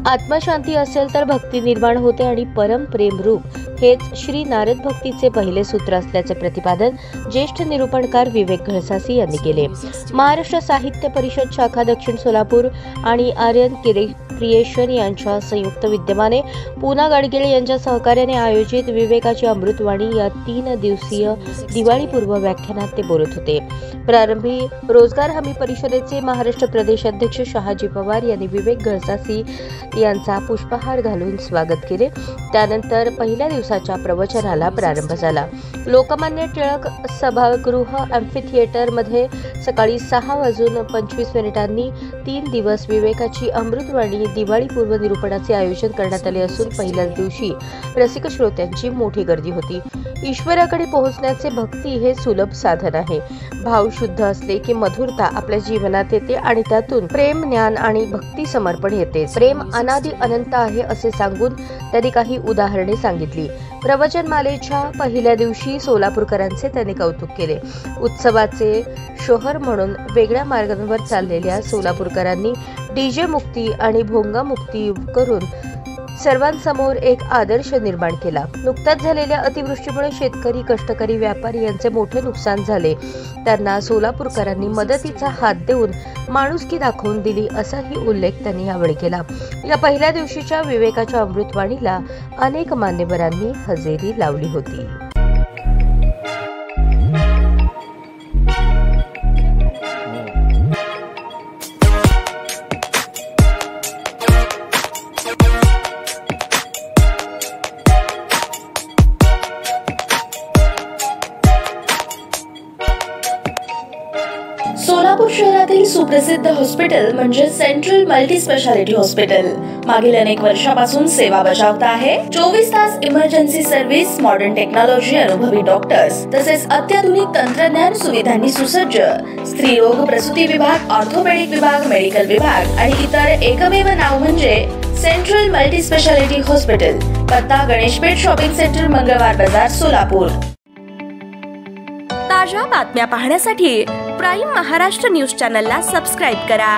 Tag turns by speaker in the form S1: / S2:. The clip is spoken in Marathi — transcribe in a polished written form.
S1: आत्मशांती असेल तर भक्ती निर्माण होते आणि परम प्रेम रूप हेच श्री नारद भक्तीचे पहिले सूत्र असल्याचे प्रतिपादन ज्येष्ठ निरूपणकार विवेक घळसासी यांनी केले। महाराष्ट्र साहित्य परिषद शाखा दक्षिण सोलापूर आणि आर्यन क्रिएशन यांच्या संयुक्त विद्यमाने पूना गाडगिळ यांच्या सहकार्याने आयोजित विवेकाची अमृतवाणी या 3 दिवसीय दिवाळीपूर्व व्याख्यानात ते बोलत होते। प्रारंभी रोजगार हमी परिषदेचे महाराष्ट्र प्रदेश अध्यक्ष शहाजी पवार यांनी विवेक घळसासी यांचा पुष्पहार घालून स्वागत केले। त्यानंतर पहिल्या दिवसाच्या प्रवचनाला प्रारंभ झाला। लोकमान्य टिळक सभागृह अॅम्फीथिएटर मध्ये सकाळी 6:25 3 दिवस विवेकाची अमृतवाणी दिवाळीपूर्व निरूपणाचे आयोजन करण्यात आले असून पहिल्याच दिवशी रसिक श्रोत्यांची मोठी गर्दी होती। ईश्वराकडे पोहोचण्याचे भक्ती हे सुलभ साधन आहे। भाव शुद्ध असले की मधुरता आपल्या जीवनात येते आणि त्यातून प्रेम, ज्ञान आणि भक्ती समर्पण येते। प्रेम अनादि अनंत आहे असे सांगून त्यांनी काही उदाहरणे सांगितली। प्रवचनमालेच्या पहिल्या दिवशी सोलापूरकरांचे त्यांनी कौतुक केले। उत्सवाचे शोहर म्हणून वेगळ्या मार्गांवर चाललेल्या सोलापूरकरांनी डीजे मुक्ती आणि भोंगा मुक्ती करून सर्वांसमोर एक आदर्श निर्माण केला। नुकत्याच झालेल्या अतिवृष्टीमुळे शेतकरी, कष्टकरी, व्यापारी यांचे मोठे नुकसान झाले। त्यांना सोलापूरकरांनी मदतीचा हात देऊन माणुसकी दाखवून दिली असाही उल्लेख त्यांनी यावेळी केला। या पहिल्या दिवशीच्या विवेकाच्या अमृतवाणीला अनेक मान्यवरांनी हजेरी लावली होती।
S2: सोलापूर शहरातील सुप्रसिद्ध हॉस्पिटल म्हणजे सेंट्रल मल्टी स्पेशालिटी हॉस्पिटल मागील अनेक वर्षापासून सेवा बजावत आहे। 24 तास इमर्जन्सी सर्व्हिस, मॉडर्न टेक्नॉलॉजी, अनुभवी डॉक्टर्स तसेच अत्याधुनिक तंत्रज्ञान सुविधांनी सुसज्ज स्त्रीरोग प्रसूती विभाग, ऑर्थोपेडिक विभाग, मेडिकल विभाग आणि इतर एकमेव नाव म्हणजे सेंट्रल मल्टी स्पेशालिटी हॉस्पिटल। पत्ता गणेशपेठ शॉपिंग सेंटर, मंगळवार बाजार, सोलापूर। ताज्या बातम्या पाहण्यासाठी प्राईम महाराष्ट्र न्यूज चॅनलला सबस्क्राईब करा।